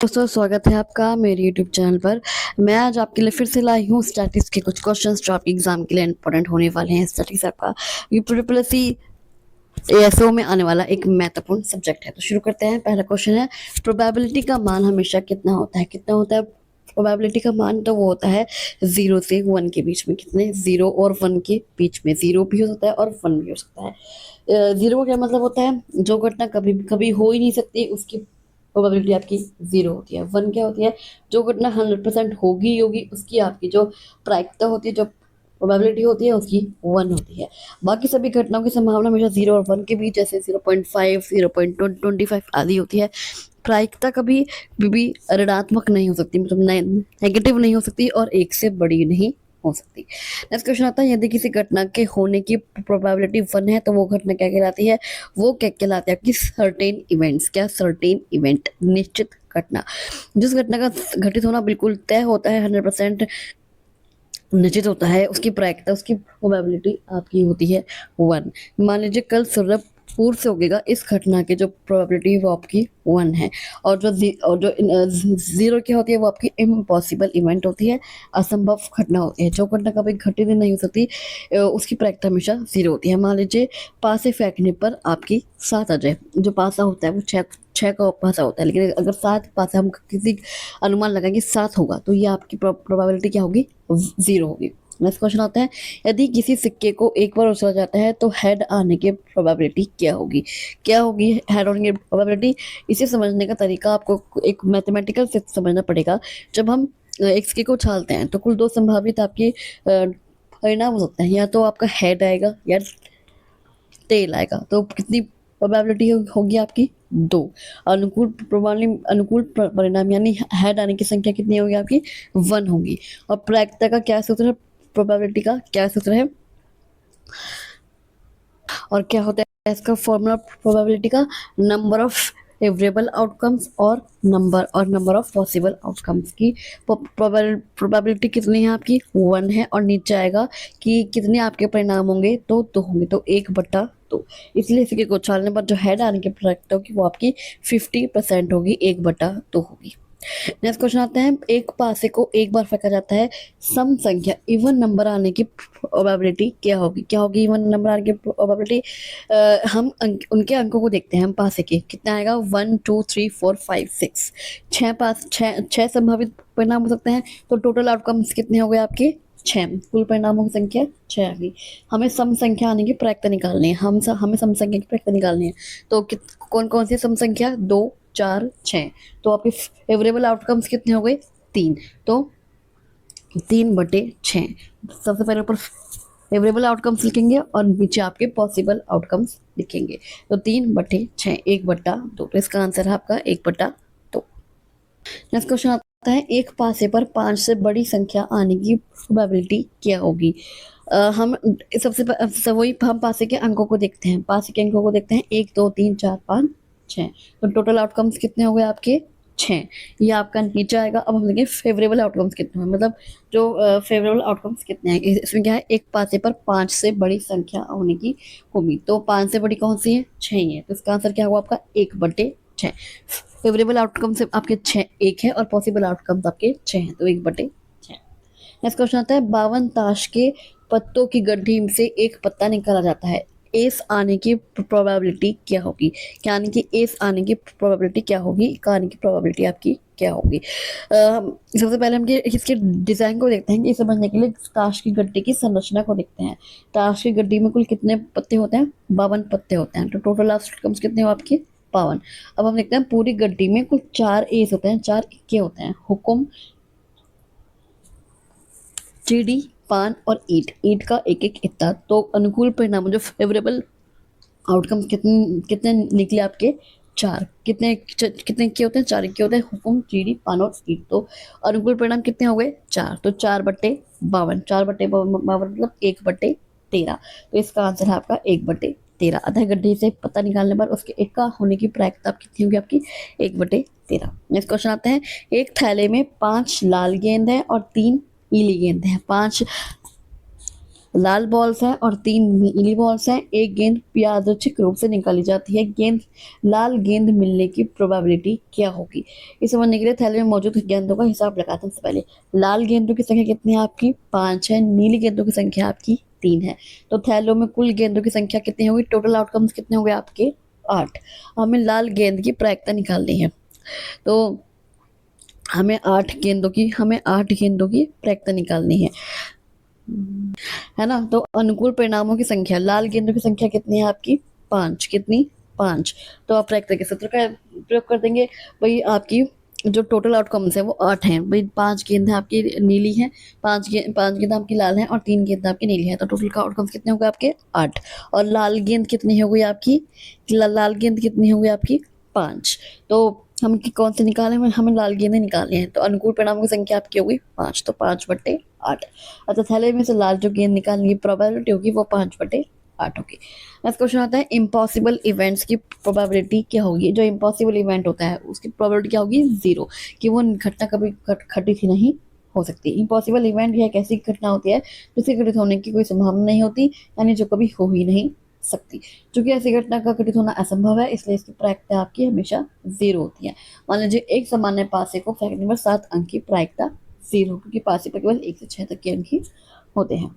दोस्तों स्वागत है आपका मेरे यूट्यूब चैनल पर। मैं आज आपके लिए फिर से लाई हूँ स्टैटिक्स के कुछ क्वेश्चंस जो आपके एग्जाम के लिए इंपॉर्टेंट होने वाले हैं। स्टैटिक्स आपका यूपीएससी एएसओ में आने वाला एक महत्वपूर्ण सब्जेक्ट है। तो शुरू करते हैं। पहला क्वेश्चन है, प्रोबेबिलिटी का मान हमेशा कितना होता है? कितना होता है प्रोबेबिलिटी का मान? तो वो होता है 0 से 1 के बीच में। कितने? 0 और 1 के बीच में। 0 भी हो सकता है और 1 भी हो सकता है। 0 का क्या मतलब होता है? जो घटना कभी कभी हो ही नहीं सकती उसकी प्रोबेबिलिटी आपकी 0 होती है। 1 क्या होती है? जो घटना 100% होगी ही होगी उसकी आपकी जो प्रायिकता होती है, जो प्रोबेबिलिटी होती है उसकी 1 होती है। बाकी सभी घटनाओं की संभावना हमेशा 0 और 1 के बीच, जैसे 0.5, 0.25 आदि होती है। प्रायिकता कभी भी ऋणात्मक नहीं हो सकती, मतलब नेगेटिव नहीं हो सकती और 1 से बड़ी नहीं हो सकती। नेक्स्ट क्वेश्चन आता है, यदि किसी घटना के होने की प्रोबेबिलिटी 1 है तो वो घटना क्या कहलाती है? वो क्या कहलाती है आपकी सर्टेन इवेंट्स। क्या? सर्टेन इवेंट, निश्चित घटना। जिस घटना का घटित होना बिल्कुल तय होता है, 100% निश्चित होता है, उसकी प्रायिकता, उसकी प्रोबेबिलिटी आपकी होती है 1। मान लीजिए कल सूर्य पूर्व से उगेगा, इस घटना की जो प्रोबेबिलिटी है वो आपकी 1 है। और जो 0 क्या होती है वो आपकी इम्पॉसिबल इवेंट होती है, असंभव घटना होती है। जो घटना कभी घटित ही नहीं हो सकती उसकी प्रायिकता हमेशा 0 होती है। मान लीजिए पासे फेंकने पर आपकी 7 आ जाए। जो पासा होता है वो छः का पासा होता है, लेकिन अगर 7 पासा हम किसी अनुमान लगाएंगे 7 होगा तो ये आपकी प्रोबेबिलिटी क्या होगी? 0 होगी। नेक्स्ट क्वेश्चन आता है, यदि किसी सिक्के को एक बार उछला जाता है तो हेड आने की प्रोबेबिलिटी क्या होगी? क्या होगी हेड होने की प्रोबेबिलिटी? इसे समझने का तरीका आपको एक मैथमेटिकल से समझना पड़ेगा। जब हम एक सिक्के को उछालते हैं तो कुल 2 संभावित आपके परिणाम हो सकते हैं, या तो आपका हेड आएगा या टेल आएगा। तो कितनी प्रोबेबिलिटी होगी आपकी? 2। अनुकूल परिणाम यानी हेड आने की संख्या कितनी होगी आपकी? 1 होगी। और प्रायिकता का क्या सूत्र है? प्रोबेबिलिटी का क्या सूत्र है और क्या होता है इसका फॉर्मूला प्रोबेबिलिटी का? नंबर ऑफ फेवरेबल आउटकम्स और नंबर ऑफ पॉसिबल आउटकम्स की प्रोबेबिलिटी कितनी है आपकी? 1 है। और नीचे आएगा कि कितने आपके परिणाम होंगे? तो 2 होंगे, तो 1/2। इसलिए इसी के उछालने पर जो हेड आने की प्रोबेबिलिटी होगी वो आपकी 50% होगी, 1/2 होगी। नेक्स्ट क्वेश्चन आता है, एक पासे को एक बार फेंका जाता है, सम संख्या इवन नंबर आने की प्रोबेबिलिटी क्या होगी? क्या होगी इवन नंबर आने की प्रोबेबिलिटी? हम उनके अंकों को देखते हैं। हम पासे के कितना आएगा? 1 2 3 4 5 6। छह संभावित परिणाम हो सकते हैं, तो टोटल आउटकम्स कितने हो गए आपके? 6। कुल परिणामों की संख्या 6 आ गई। हमें सम संख्या आने की प्रायिकता निकालनी है। हमें सम संख्या की प्रायिकता निकालनी है। तो कौन कौन सी सम संख्या? 2 4 6। तो आपके फेवरेबल आउटकम्स कितने हो गए? 3। तो 3/6। सबसे पहले ऊपर फेवरेबल आउटकम्स लिखेंगे और नीचे आपके पॉसिबल आउटकम्स लिखेंगे। तो 3/6, 1/2। तो इसका आंसर है आपका 1/2। नेक्स्ट क्वेश्चन आता है, एक पासे पर 5 से बड़ी संख्या आने की प्रोबेबिलिटी क्या होगी? हम वही हम पासे के अंकों को देखते हैं। पासे के अंकों को देखते हैं, 1 2 3 4 5 6। तो टोटल आउटकम्स कितने हो गए आपके? 6। ये आपका नीचे आएगा। अब हम देखेंगे फेवरेबल आउटकम्स कितने हैं, मतलब जो फेवरेबल आउटकम्स कितने हैं। इसमें क्या है? एक पासे पर 5 से बड़ी संख्या होने की होगी। तो 5 से बड़ी कौन सी है? 6 ही है। तो इसका आंसर क्या होगा आपका? 1/6। फेवरेबल आउटकम से आपके 6 1 है और पॉसिबल आउटकम्स आपके 6 हैं, तो 1/6। नेक्स्ट क्वेश्चन आता है, 52 ताश के पत्तों की गड्ढी से एक पत्ता निकाला जाता है, एस आने की प्रोबेबिलिटी क्या होगी? क्या आने की एस आने की प्रोबेबिलिटी क्या होगी? का आने की प्रोबेबिलिटी आपकी क्या होगी? सबसे पहले हम इसके डिजाइन को देखते हैं कि समझने के लिए ताश की गड्ढी की संरचना को देखते हैं। ताश की गड्ढी में कुल कितने पत्ते होते हैं? 52 पत्ते होते हैं। तो टोटल आउटकम्स कितने हो आपके? 52। अब हम देखते हैं पूरी गड्डी में कुल 4 एस होते हैं, 4 इक्के होते हैं। हुकुम, चिड़ी, पान और ईंट। ईंट का एक एक इत्ता। तो अनुकूल परिणाम जो फेवरेबल आउटकम्स कितने कितने निकले आपके? 4। कितने इक्के होते हैं? 4 इक्के होते हैं। हुकुम, चिड़ी, पान और ईंट। तो अनुकूल परिणाम कितने हो गए? 4। तो 4/52। 4/52 मतलब 1/13। तो इसका आंसर है आपका 1/13। आधा गड्ढे से पता निकालने पर उसके एक का होने की प्रायिकता कितनी होगी आपकी? 1/13। नेक्स्ट क्वेश्चन आता है, एक थैले में 5 लाल गेंद है और 3 नीली गेंद है। 5 लाल बॉल्स हैं और 3 नीली बॉल्स हैं। एक गेंद यादृच्छिक रूप से निकाली जाती है। लाल गेंद मिलने की प्रोबेबिलिटी क्या होगी? इसे समझने के लिए थैले में मौजूद गेंदों का हिसाब लगाते हैं। सबसे पहले लाल गेंदों की संख्या कितनी है आपकी? 5 है। नीली गेंदों की संख्या आपकी 3 है। तो थैलों में कुल गेंदों की संख्या कितनी होगी? टोटल आउटकम्स कितने हो गए आपके? 8। हमें लाल गेंद की प्रायिकता निकालनी है। तो हमें 8 गेंदों की प्रायिकता निकालनी है ना? तो अनुकूल परिणामों की संख्या, लाल गेंदों की संख्या कितनी है आपकी? 5। कितनी? 5। तो आप प्रायिकता के सूत्र का प्रयोग कर देंगे। भाई आपकी जो टोटल आउटकम्स है वो 8 हैं। भाई 5 गेंद आपकी नीली हैं, 5 गेंद आपकी लाल हैं और 3 गेंद आपकी नीली है। तो टोटल का आउटकम्स कितने हो गए आपके? 8। और लाल गेंद कितनी हो गई आपकी? लाल गेंद कितनी हो गई आपकी? 5। तो हम कौन से निकाले? हमें लाल गेंदें निकालनी है। तो अनुकूल परिणामों की संख्या आपकी होगी 5। तो 5/8। अच्छा, थैले में से लाल जो गेंद निकालने की प्रोबेबिलिटी होगी वो 5/8 होगी। नेक्स्ट क्वेश्चन आता है इम्पॉसिबल इवेंट्स की प्रोबेबिलिटी क्या होगी? जो इम्पॉसिबल इवेंट होता है उसकी प्रोबेबिलिटी क्या होगी? 0, कि वो घटना कभी घटित ही नहीं हो सकती। इम्पॉसिबल इवेंट यह एक ऐसी घटना होती है जिसके घटित होने की कोई संभावना नहीं होती, यानी जो कभी हो ही नहीं सकती। चूंकि ऐसी घटना का घटित होना असंभव है, इसलिए इसकी प्रायिकता आपकी हमेशा 0 होती है। मान लीजिए एक सामान्य पासे को फेंकने पर 7 अंक की प्रायिकता 0, क्योंकि पासे पर केवल 1 से 6 तक के अंक ही होते हैं।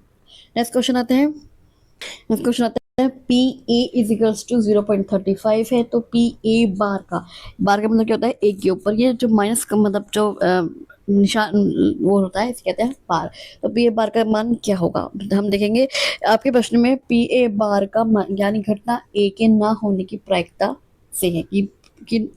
नेक्स्ट क्वेश्चन आता है पी ए इजिकल्स टू 0.35 है। तो पी ए बार का मतलब क्या होता है? एक के ऊपर ये जो माइनस का मतलब जो निशान वो होता है, इसे कहते हैं बार। तो पी ए बार का मान क्या होगा हम देखेंगे आपके प्रश्न में। पी ए बार का मान यानी घटना ए के ना होने की प्रायिकता से है कि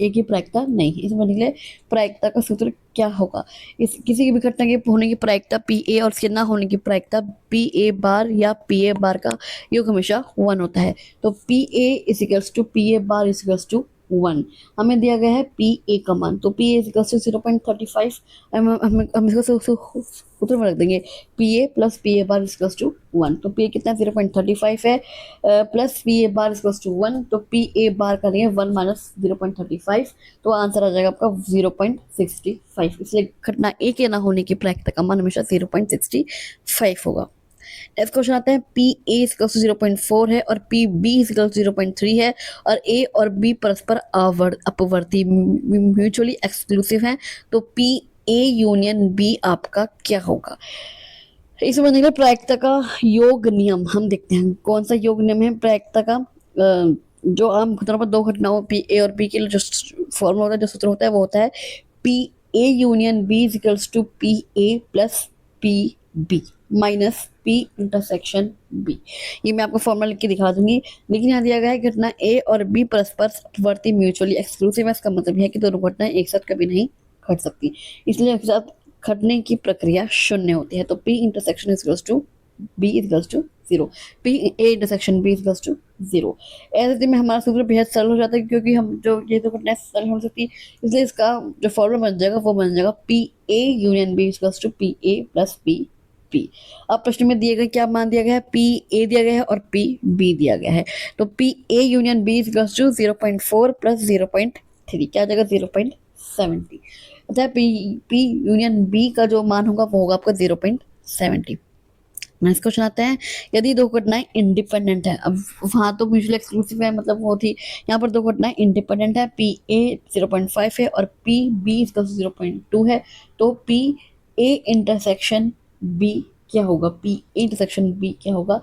ए की प्रायिकता नहीं है। इसमें निकले प्रायिकता का सूत्र क्या होगा? इस किसी भी घटना के होने की प्रायिकता पी ए और इसके ना होने की प्रायिकता पी ए बार या पी ए बार का योग हमेशा 1 होता है। तो P A equals to P A bar equals to 1। हमें दिया गया है पी ए का मान। तो पी ए इजिकल्स टू 0.35 हम इसको सूत्र में रख देंगे। P A plus P A bar equals to 1। तो पी ए कितना 0.35 है plus P A bar equals to 1। तो पी ए बार का लिए 1 माइनस 0.35, तो आंसर आ जाएगा आपका 0.65। इसलिए घटना ए के ना होने की प्रायिकता का मान हमेशा 0.65 होगा। नेक्स्ट क्वेश्चन आता है पी ए इक्वल्स टू 0.4 है और पी बी इक्वल्स टू 0.3 है और ए और बी परस्पर अपवर्ती म्यूचुअली एक्सक्लूसिव हैं। तो पी ए यूनियन बी आपका क्या होगा? इस समझने के लिए प्रायिकता का योग नियम हम देखते हैं। कौन सा योग नियम है प्रायिकता का? जो आम घटनाओं पर दो घटनाओं पी ए और बी के लिए जो फॉर्मूला होता है, जो सूत्र होता है, वो होता है P A union B equals to P A plus P B minus P intersection B. ये मैं आपको फॉर्मूला लिख के दिखा दूंगी, लेकिन यहाँ दिया गया है घटना ए और बी परस्पर अपवर्ती म्यूचुअली एक्सक्लूसिव है। इसका मतलब है कि दोनों घटनाएं एक साथ कभी नहीं घट सकती, इसलिए एक साथ घटने की प्रक्रिया शून्य होती है। तो P intersection equals to B equals to 0, P A intersection B equals to 0। ऐसे में हमारा सूत्र बेहद सरल हो जाता है, क्योंकि हम जो ये तो घटनाएं सरल हो सकती, इसलिए इसका जो फॉर्मूला बन जाएगा वो बन जाएगा P A union B equals to P A plus P P. अब प्रश्न में दिए गए क्या मान दिया गया है? पी ए दिया गया है और पी बी दिया गया है। तो P A union B equals to 0.4 plus 0.3 क्या आ जाएगा? 0.70। अच्छा, पी यूनियन बी का जो मान होगा वो होगा आपका 0.70। नेक्स्ट क्वेश्चन आता है यदि दो घटनाएं इंडिपेंडेंट है। अब वहाँ तो म्यूचुअल एक्सक्लूसिव है, मतलब वो थी। यहाँ पर दो घटनाएं इंडिपेंडेंट है, पी ए 0.5 है और पी बी 0.2 है। तो पी ए इंटरसेक्शन बी क्या होगा? पी ए इंटरसेक्शन बी क्या होगा?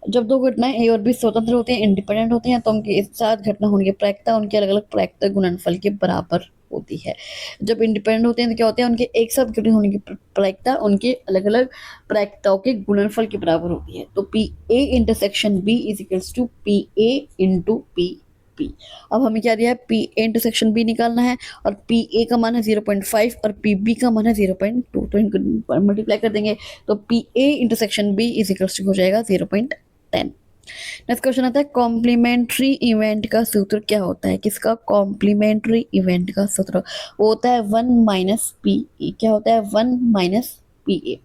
जब दो घटनाएं ए और बी स्वतंत्र होते हैं, इंडिपेंडेंट होते हैं, तो उनके एक साथ घटना होने की प्रायिकता उनके अलग अलग प्रायिकता गुणनफल के बराबर होती है। जब इंडिपेंडेंट होते हैं तो क्या होते हैं? उनके एक साथ घटित होने की प्रायिकता उनके अलग अलग प्रायिकताओं के गुणनफल के बराबर होती है। तो P A intersection B is equals to P A into P P. अब हमें क्या दिया है? पी ए इंटरसेक्शन बी निकालना है और पी ए का मान है 0.5 और पी बी का मान है 0.2, तो इनको मल्टीप्लाई कर देंगे। तो P A intersection B is equals to हो जाएगा 0.10। नेक्स्ट क्वेश्चन आता है कॉम्प्लीमेंट्री इवेंट का सूत्र क्या होता है? किसका? कॉम्प्लीमेंट्री इवेंट का सूत्र वो होता है 1 माइनस पी ए। क्या होता है? 1 माइनस पी ए।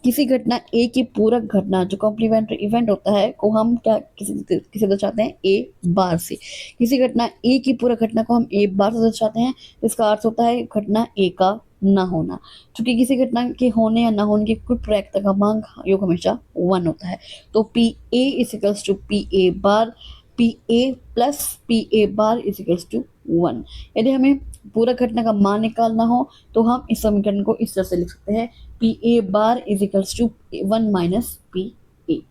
किसी घटना ए की पूरक घटना जो कॉम्प्लीमेंट्री इवेंट होता है को हम क्या किसे दर्शाते हैं? ए बार से। किसी घटना ए की पूरक घटना को हम ए बार से दर्शाते हैं। इसका अर्थ होता है घटना ए का ना होना। चूंकि किसी घटना के होने या ना होने के कुल प्रायिकता का मान योग हमेशा 1 होता है। तो P A equals to P A bar, P A plus P A bar equals to 1। यदि हमें पूरा घटना का मान निकालना हो तो हम इस समीकरण को इस तरह से लिख सकते हैं, P A bar equals to 1 minus P A.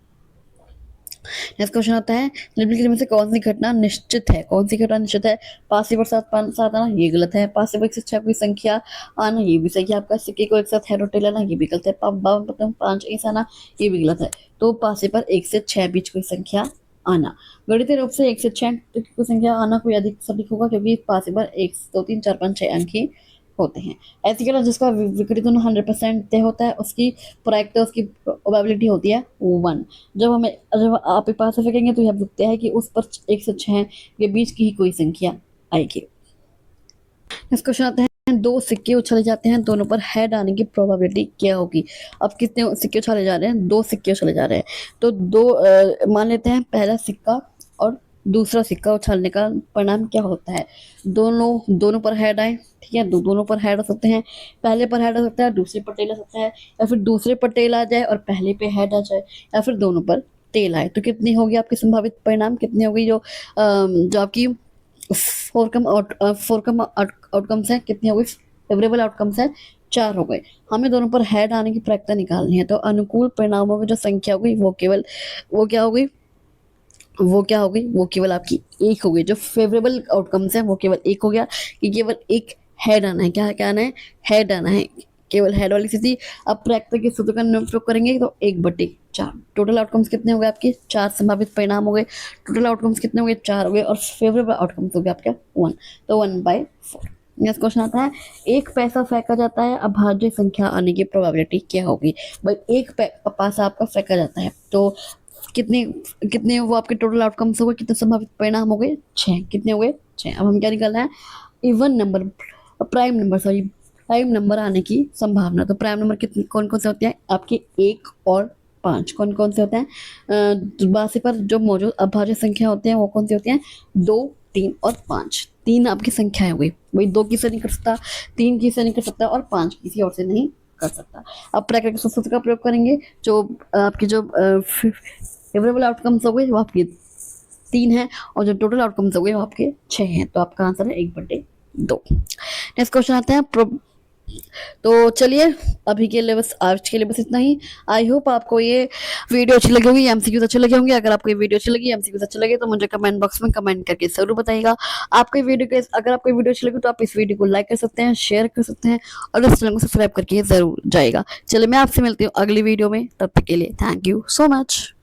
Next question आता है, निम्नलिखित में से कौन सी घटना निश्चित है? कौन सी घटना निश्चित है? 5 से 7 आना, ये गलत है। 5 से 6 कोई संख्या आना, ये भी सही है आपका। सिक्के को एक साथ हेड और टेल आना, ये भी गलत है। 5 ऐसा आना, ये भी गलत है। तो 5 से 1 से 6 बीच कोई संख्या आना। गणितीय रूप से 1 से 6 कोई संख्या आना कोई अधिक सटीक होगा, क्योंकि 5 से 1 2 3 4 5 6 अंक ही होते हैं। ऐसी घटना जिसका विपरीत 100% तय होता है, उसकी प्रायिकता, उसकी प्रोबेबिलिटी होती है 1। जब आप एक पास से फेंकेंगे तो यह दिखता है कि उस पर 1 से 6 के बीच की ही कोई संख्या आएगी। नेक्स्ट क्वेश्चन आता है, दो सिक्के उछाले जाते हैं, दोनों पर हेड आने की प्रोबेबिलिटी क्या होगी? अब कितने सिक्के उछाले जा रहे हैं? 2 सिक्के उछाले जा रहे हैं। तो मान लेते हैं पहला सिक्का और दूसरा सिक्का उछालने का परिणाम क्या होता है? दोनों पर हेड आए, ठीक है। दोनों पर हेड हो सकते हैं। पहले पर हेड आ सकता है, दूसरे पर टेल आ सकता है, या फिर दूसरे पर टेल आ जाए और पहले पे हेड आ जाए, या फिर दोनों पर टेल आए। तो कितनी होगी आपकी संभावित परिणाम? कितनी होगी जो आपकी फोरकम आउटकम्स है? कितनी हो गई फेवरेबल आउटकम्स है? 4 हो गए। हमें दोनों पर हेड आने की प्रायिकता निकालनी है। तो अनुकूल परिणामों की जो संख्या होगी वो क्या होगी? वो केवल आपकी 1 हो गई। जो फेवरेबल आउटकम्स है वो केवल 1 हो गया, कि केवल एक हेड आना है। क्या आना है? हेड आना है, केवल हेड वाली स्थिति। अब प्रायिकता के सूत्र का उपयोग करेंगे तो 1/4। टोटल आउटकम्स कितने हो गए आपके? 4 संभावित परिणाम हो गए। टोटल आउटकम्स कितने हो गए? 4 हो गए, और फेवरेबल आउटकम्स हो गए आपके 1। तो 1/4। नेक्स्ट क्वेश्चन आता है, एक पैसा फेंका जाता है, अभाज्य संख्या आने की प्रोबेबिलिटी क्या होगी? भाई एक पैसा आपका फेंका जाता है, तो कितने कितने वो आपके टोटल आउटकम्स हो गए? कितने संभावित परिणाम हो गए? 6। कितने हो गए? 6। अब हम क्या निकालना है? इवन नंबर, प्राइम नंबर आने की संभावना। तो प्राइम नंबर कितने कौन कौन से होते हैं आपके? 1 और 5। कौन कौन से होते हैं? बासी पर जो मौजूद अभाज्य संख्या होते हैं वो कौन सी होती हैं? 2, 3 और 5। 3 आपकी संख्याएं हो गई। वही 2 किसी से नहीं कर सकता, 3 किसी से नहीं कर सकता, और 5 किसी और से नहीं कर सकता। अब प्राकृतिक सूत्र का प्रयोग करेंगे। जो आपकी जो फेवरेबल आउटकम्स हो गए वो आपके 3 है, और जो टोटल आउटकम्स हो गए वो आपके 6 हैं। तो आपका आंसर है 1/2। नेक्स्ट क्वेश्चन आता है, तो चलिए अभी के लिए बस, आज के लिए बस इतना ही। आई होप आपको ये वीडियो अच्छी लगी होगी, एमसीक्यूज अच्छे लगे होंगे। अगर आपको ये वीडियो अच्छी लगी, एमसीक्यूज अच्छे लगे, तो मुझे कमेंट बॉक्स में कमेंट करके जरूर बताइएगा। अगर आपको वीडियो अच्छी लगी तो आप इस वीडियो को लाइक कर सकते हैं, शेयर कर सकते हैं, और इस चैनल को सब्सक्राइब करके जरूर जाएगा। चलिए मैं आपसे मिलती हूँ अगली वीडियो में, तब तक के लिए थैंक यू सो मच।